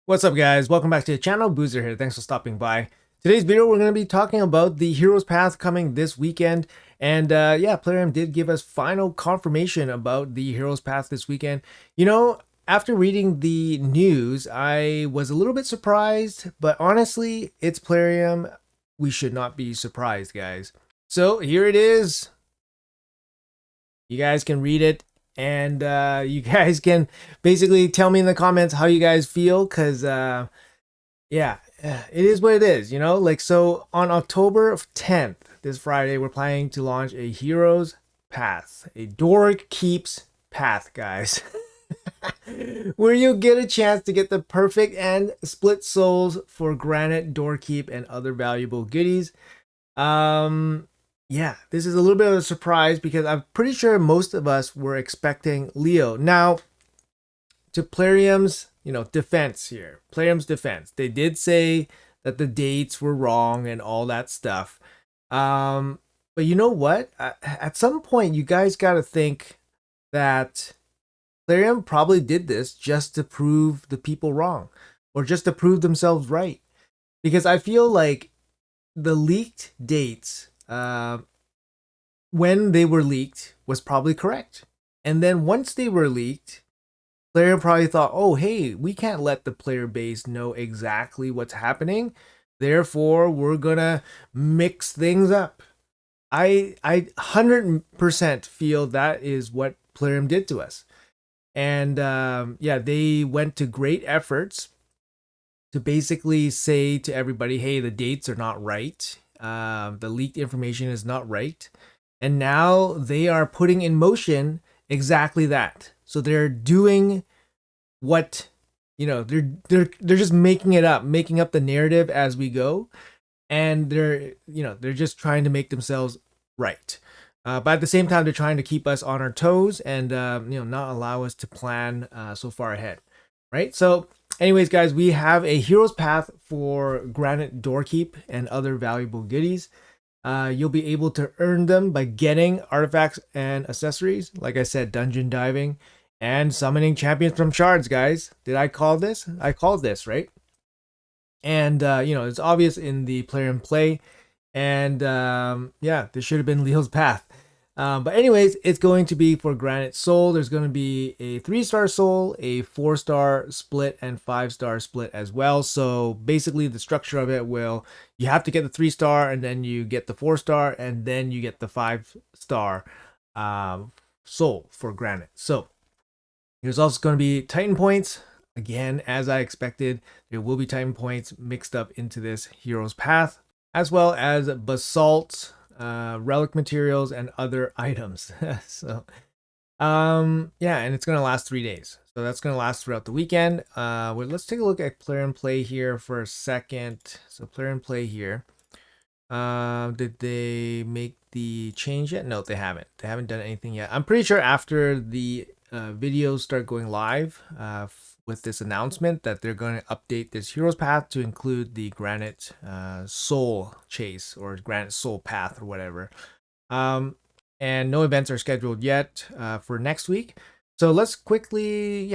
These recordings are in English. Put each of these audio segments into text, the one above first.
What's up, guys? Welcome back to the channel. Boozer here. Thanks for stopping by. Today's video, we're going to be talking about the Heroes Path coming this weekend. And yeah, Plarium did give us final confirmation about the Heroes Path this weekend. You know, after reading the news, I was a little bit surprised, but honestly, it's Plarium. We should not be surprised, guys. So here it is. You guys can read it, and you guys can basically tell me in the comments how you guys feel, because yeah, it is what it is, you know? Like, so on October 10th, this Friday, we're planning to launch a Heroes Path, a Door Keeps Path, guys. Where you get a chance to get the perfect and split souls for Granite, Doorkeep, and other valuable goodies. Yeah, this is a little bit of a surprise because I'm pretty sure most of us were expecting Leo. Now, to Plarium's, defense here, Plarium's defense, they did say that the dates were wrong and all that stuff. But you know what? At some point, you guys got to think that Plarium probably did this just to prove the people wrong, or just to prove themselves right. Because I feel like the leaked dates, when they were leaked, was probably correct. And then once they were leaked, player probably thought, oh, hey, we can't let the player base know exactly what's happening. Therefore, we're going to mix things up. I 100% feel that is what Plarium did to us. And yeah, they went to great efforts to basically say to everybody, hey, the dates are not right. The leaked information is not right. And now they are putting in motion exactly that. So they're doing what, they're just making it up, making up the narrative as we go. And they're just trying to make themselves right. But at the same time, they're trying to keep us on our toes and, not allow us to plan so far ahead. Right. So anyways, guys, we have a Hero's Path for Granite, Doorkeep, and other valuable goodies. You'll be able to earn them by getting artifacts and accessories. Like I said, dungeon diving and summoning champions from shards, guys. Did I call this? I called this, right? And, it's obvious in the Plarium play. And, yeah, this should have been Leo's Path. But anyways, it's going to be for Granite Soul. There's going to be a 3-star soul, a 4-star split, and 5-star split as well. So basically the structure of it will, you have to get the 3-star, and then you get the 4-star, and then you get the 5-star soul for Granite. So there's also going to be Titan points. Again, as I expected, there will be Titan points mixed up into this Hero's Path, as well as basalt, relic materials, and other items. So yeah, and it's gonna last 3 days, so that's gonna last throughout the weekend. Well, let's take a look at Plarium play here for a second. So Plarium play here, did they make the change yet? No, they haven't done anything yet. I'm pretty sure after the videos start going live with this announcement that they're going to update this Hero's Path to include the Granite Soul Chase, or Granite Soul Path, or whatever. And no events are scheduled yet for next week. So let's quickly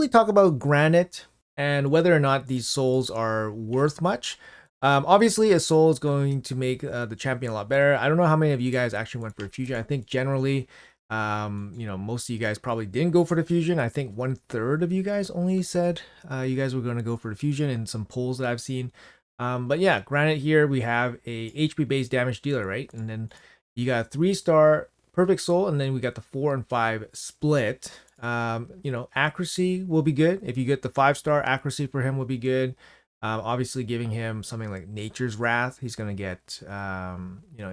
talk about Granite and whether or not these souls are worth much. Obviously, a soul is going to make the champion a lot better. I don't know how many of you guys actually went for a fusion. I think generally, most of you guys probably didn't go for the fusion. I think 1/3 of you guys only said you guys were going to go for the fusion in some polls that I've seen. But yeah, Granite here, we have a HP based damage dealer, right? And then you got a 3-star perfect soul, and then we got the 4 and 5 split. Accuracy will be good. If you get the 5-star, accuracy for him will be good. Obviously giving him something like Nature's Wrath, he's going to get,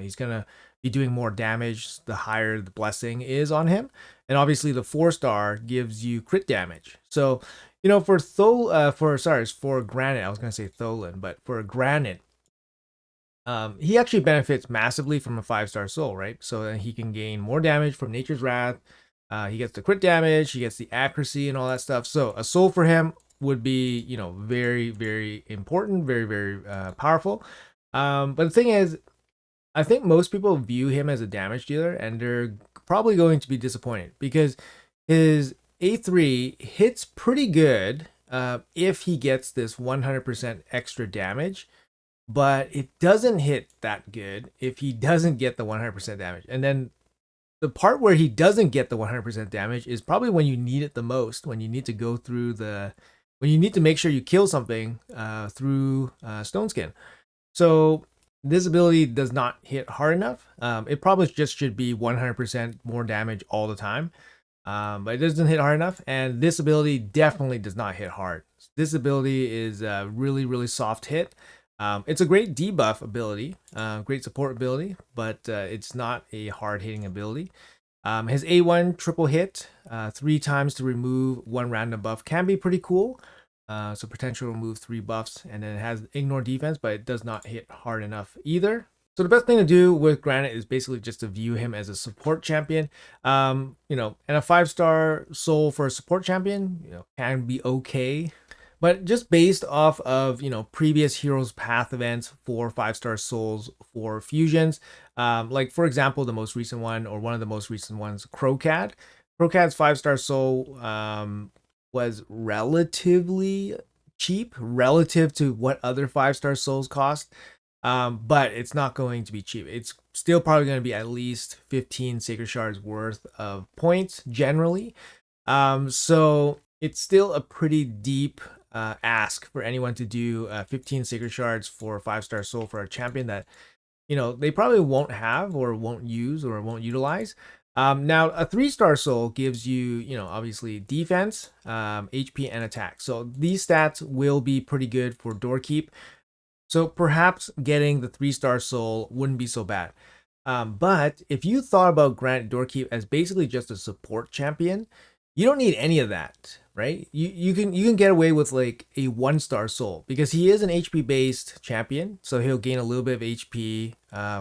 he's going to be doing more damage the higher the blessing is on him. And obviously the 4-star gives you crit damage. So, for Granite, I was going to say Tholan, but for Granite, he actually benefits massively from a 5-star soul, right? So then he can gain more damage from Nature's Wrath. He gets the crit damage, he gets the accuracy and all that stuff. So a soul for him would be, very, very important, very, very powerful. But the thing is, I think most people view him as a damage dealer, and they're probably going to be disappointed because his A3 hits pretty good if he gets this 100% extra damage, but it doesn't hit that good if he doesn't get the 100% damage. And then the part where he doesn't get the 100% damage is probably when you need it the most, when you need to go through when you need to make sure you kill something through Stone Skin. So this ability does not hit hard enough. It probably just should be 100% more damage all the time. But it doesn't hit hard enough, and this ability definitely does not hit hard. This ability is a really, really soft hit. It's a great debuff ability, great support ability, but it's not a hard-hitting ability. His A1 triple hit, 3 times to remove 1 random buff can be pretty cool. So potential remove 3 buffs, and then it has ignore defense, but it does not hit hard enough either. So the best thing to do with Granite is basically just to view him as a support champion. And a 5-star soul for a support champion, can be okay. But just based off of, previous Heroes Path events for 5-star souls for fusions, like for example, the most recent one, or one of the most recent ones, Crowcat. Crowcat's 5-star soul was relatively cheap relative to what other 5-star souls cost. But it's not going to be cheap. It's still probably going to be at least 15 Sacred Shards worth of points generally. So it's still a pretty deep ask for anyone to do 15 Sacred Shards for a 5-star soul for a champion that, they probably won't have or won't use or won't utilize. Now, a 3-star soul gives you, obviously defense, HP, and attack. So these stats will be pretty good for Doorkeep. So perhaps getting the 3-star soul wouldn't be so bad. But if you thought about Granite Doorkeep as basically just a support champion, you don't need any of that, right? You can get away with like a 1-star soul because he is an HP based champion, so he'll gain a little bit of HP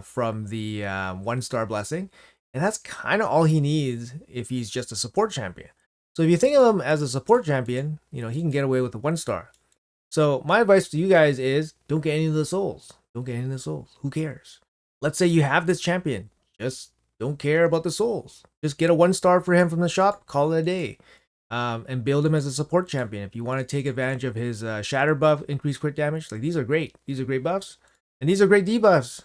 from the 1-star blessing, and that's kind of all he needs if he's just a support champion. So if you think of him as a support champion, he can get away with a 1-star. So my advice to you guys is don't get any of the souls. Don't get any of the souls. Who cares? Let's say you have this champion. Just don't care about the souls. Just get a 1-star for him from the shop. Call it a day. And build him as a support champion. If you want to take advantage of his shatter buff, increased crit damage, like these are great. These are great buffs. And these are great debuffs.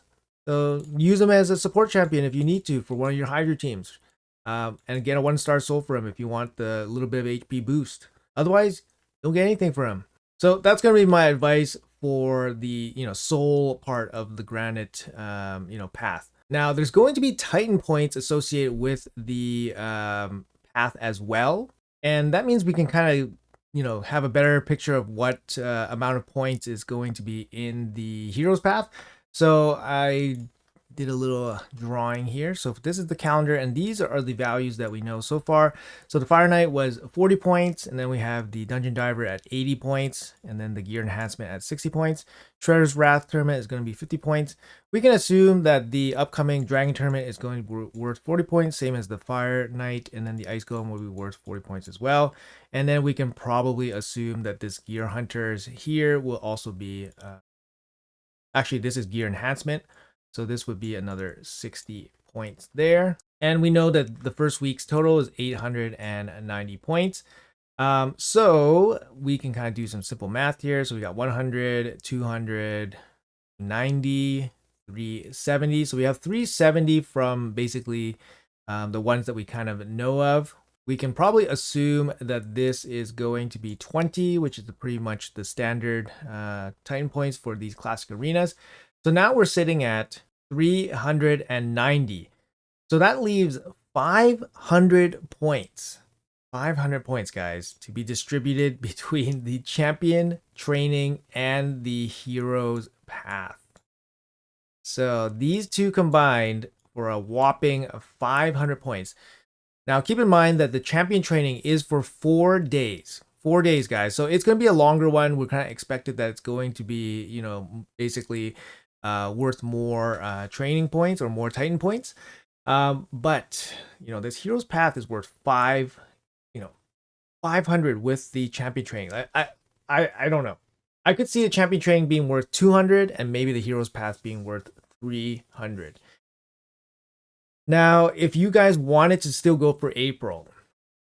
So use him as a support champion if you need to for one of your Hydra teams. And get a 1-star soul for him if you want the little bit of HP boost. Otherwise, don't get anything for him. So that's going to be my advice for the, soul part of the Granite, path. Now, there's going to be Titan points associated with the path as well. And that means we can kind of, have a better picture of what amount of points is going to be in the Heroes path. So I did a little drawing here. So this is the calendar, and these are the values that we know so far. So the Fire Knight was 40 points, and then we have the Dungeon Diver at 80 points, and then the Gear Enhancement at 60 points. Shredder's Wrath Tournament is going to be 50 points. We can assume that the upcoming Dragon Tournament is going to be worth 40 points, same as the Fire Knight, and then the Ice Golem will be worth 40 points as well. And then we can probably assume that this Gear Hunters here will also be, actually this is Gear Enhancement. So this would be another 60 points there. And we know that the first week's total is 890 points. So we can kind of do some simple math here. So we got 100, 200, 90, 370. So we have 370 from basically the ones that we kind of know of. We can probably assume that this is going to be 20, which is pretty much the standard Titan points for these classic arenas. So now we're sitting at 390. So that leaves 500 points. 500 points, guys, to be distributed between the champion training and the heroes path. So these two combined for a whopping 500 points. Now keep in mind that the champion training is for 4 days. 4 days, guys. So it's going to be a longer one. We're kind of expected that it's going to be, basically worth more training points or more Titan points. But this hero's path is worth 500 with the champion training. I don't know. I could see the champion training being worth 200 and maybe the hero's path being worth 300. Now, if you guys wanted to still go for April,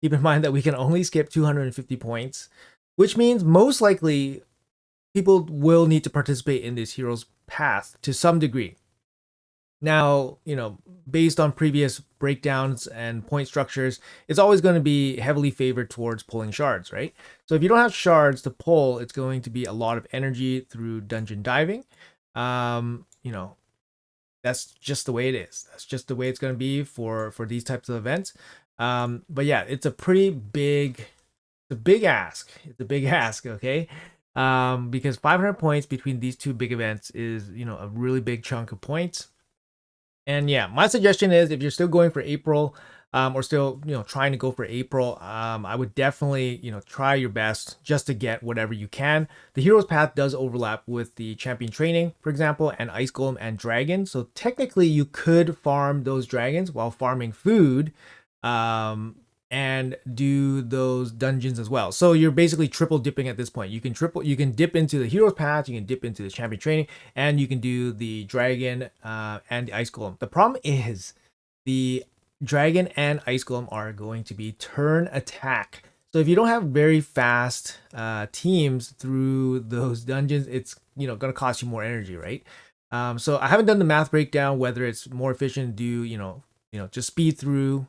keep in mind that we can only skip 250 points. which means most likely people will need to participate in this hero's path to some degree. Now, based on previous breakdowns and point structures, it's always going to be heavily favored towards pulling shards, right? So if you don't have shards to pull, it's going to be a lot of energy through dungeon diving. Um, you know, that's just the way it is. That's just the way it's going to be for these types of events. But yeah, it's a pretty big, it's a big ask. It's a big ask, okay? Because 500 points between these two big events is a really big chunk of points. And yeah, my suggestion is if you're still going for April, or still trying to go for April, I would definitely try your best just to get whatever you can. The hero's path does overlap with the champion training, for example, and ice golem and dragon. So technically, you could farm those dragons while farming food. And do those dungeons as well. So you're basically triple dipping at this point. You can dip into the hero's path, you can dip into the champion training, and you can do the dragon and the ice golem. The problem is the dragon and ice golem are going to be turn attack. So if you don't have very fast teams through those dungeons, it's gonna cost you more energy, right? So I haven't done the math breakdown whether it's more efficient to do just speed through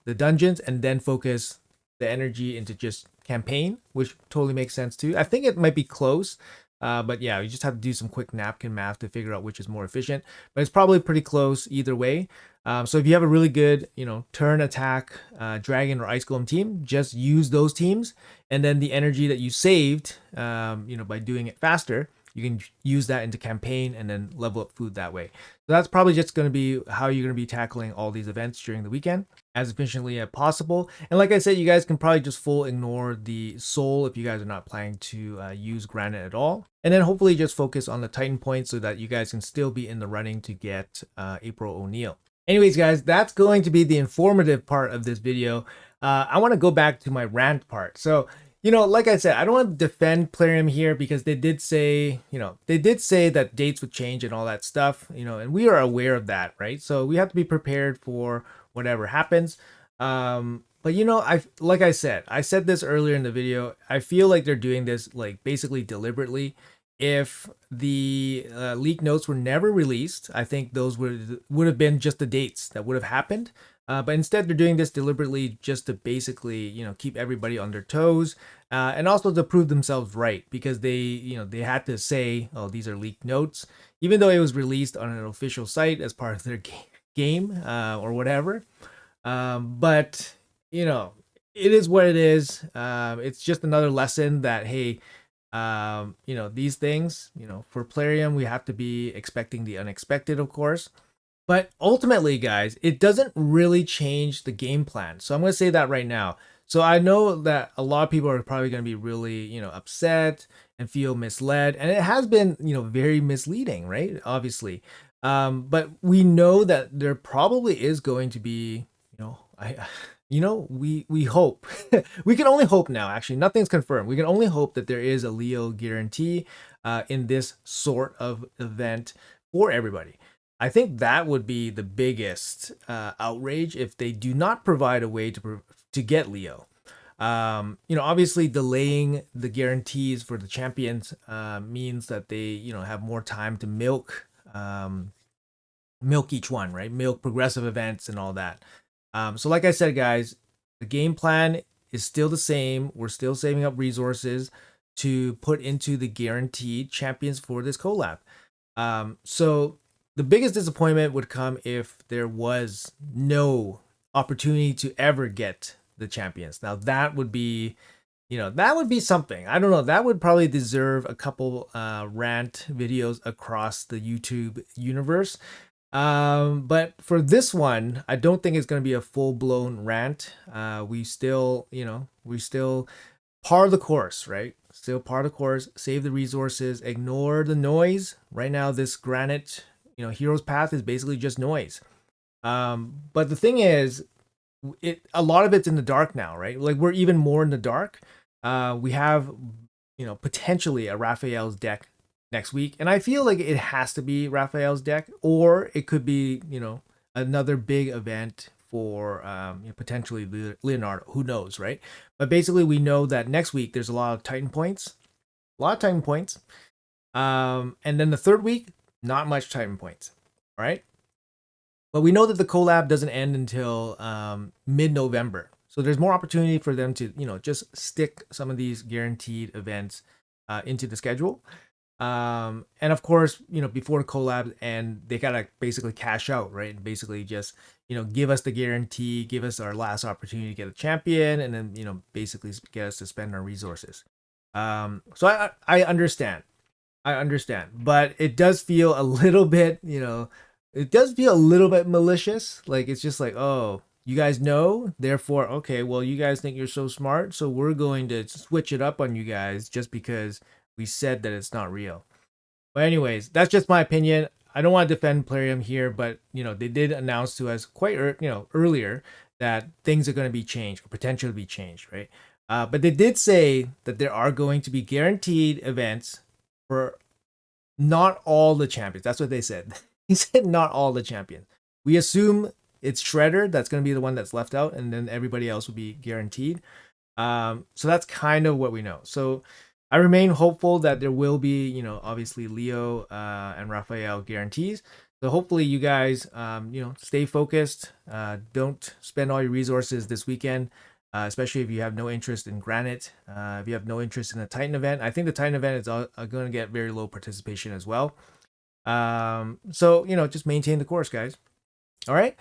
the dungeons and then focus the energy into just campaign, which totally makes sense too. I think it might be close, but yeah, you just have to do some quick napkin math to figure out which is more efficient. But it's probably pretty close either way. So if you have a really good, turn attack dragon or ice golem team, just use those teams, and then the energy that you saved, by doing it faster, you can use that into campaign and then level up food that way. So that's probably just going to be how you're going to be tackling all these events during the weekend as efficiently as possible. And like I said, you guys can probably just full ignore the soul if you guys are not planning to use granite at all. And then hopefully just focus on the Titan points so that you guys can still be in the running to get April O'Neil. Anyways, guys, that's going to be the informative part of this video. I want to go back to my rant part. So like I said, I don't want to defend Plarium here because they did say that dates would change and all that stuff, and we are aware of that, right? So we have to be prepared for whatever happens. But I said this earlier in the video, I feel like they're doing this like basically deliberately. If the leak notes were never released, I think those would have been just the dates that would have happened. But instead, they're doing this deliberately just to basically, keep everybody on their toes, and also to prove themselves right because they had to say, oh, these are leaked notes, even though it was released on an official site as part of their game or whatever. But it is what it is. It's just another lesson that hey, these things, for Plarium, we have to be expecting the unexpected, of course. But ultimately, guys, it doesn't really change the game plan. So I'm going to say that right now. So I know that a lot of people are probably going to be really, upset and feel misled. And it has been, very misleading, right? Obviously. But we know that there probably is going to be, we hope. We can only hope now, actually. Nothing's confirmed. We can only hope that there is a Leo guarantee in this sort of event for everybody. I think that would be the biggest outrage if they do not provide a way to get Leo. Obviously delaying the guarantees for the champions means that they, have more time to milk each one, right? Milk progressive events and all that. So like I said, guys, the game plan is still the same. We're still saving up resources to put into the guaranteed champions for this collab. So the biggest disappointment would come if there was no opportunity to ever get the champions. Now that would be, that would be something. I don't know. That would probably deserve a couple rant videos across the YouTube universe. But for this one, I don't think it's going to be a full blown rant. We still part of the course, right? Still part of the course. Save the resources. Ignore the noise. Right now, this Granite, hero's path is basically just noise. But the thing is, a lot of it's in the dark now, right? Like we're even more in the dark. We have, potentially a Raphael's deck next week, and I feel like it has to be Raphael's deck, or it could be, another big event for potentially Leonardo. Who knows, right? But basically, we know that next week there's a lot of Titan points, and then the third week, not much Titan points, right? But we know that the collab doesn't end until mid-November. So there's more opportunity for them to, just stick some of these guaranteed events into the schedule. And of course, before the collab and they gotta basically cash out, right? And basically just, give us the guarantee, give us our last opportunity to get a champion, and then, basically get us to spend our resources. So I understand. I understand. But it does feel a little bit, it does feel a little bit malicious. Like it's just like, oh, you guys know, therefore, okay, well, you guys think you're so smart, so we're going to switch it up on you guys just because we said that it's not real. But anyways, that's just my opinion. I don't want to defend Plarium here, but they did announce to us quite earlier that things are going to be changed or potentially be changed, right? But they did say that there are going to be guaranteed events for not all the champions. That's what they said. He said not all the champions. We assume it's Shredder that's going to be the one that's left out, and then everybody else will be guaranteed. So that's kind of what we know. So I remain hopeful that there will be, obviously Leo and Raphael guarantees. So hopefully you guys, stay focused. Don't spend all your resources this weekend, especially if you have no interest in Granite. If you have no interest in the Titan event, I think the Titan event is going to get very low participation as well. So, just maintain the course, guys. All right.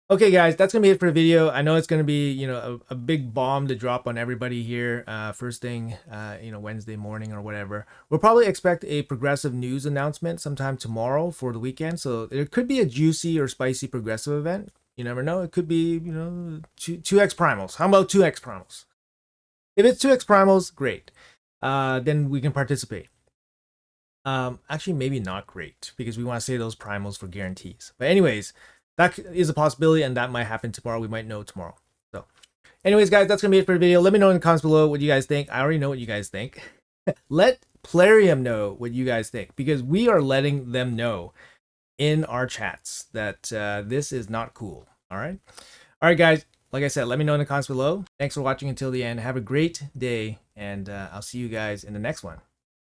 Okay, guys, that's going to be it for the video. I know it's going to be, a big bomb to drop on everybody here first thing, Wednesday morning or whatever. We'll probably expect a progressive news announcement sometime tomorrow for the weekend. So there could be a juicy or spicy progressive event. You never know. It could be, 2x primals. How about 2x primals? If it's 2x primals, great. Then we can participate. Actually, maybe not great because we want to save those primals for guarantees. But anyways, that is a possibility, and that might happen tomorrow. We might know tomorrow. So, anyways, guys, that's gonna be it for the video. Let me know in the comments below what you guys think. I already know what you guys think. Let Plarium know what you guys think because we are letting them know in our chats that this is not cool. All right, guys. Like I said, let me know in the comments below. Thanks for watching until the end. Have a great day, and I'll see you guys in the next one.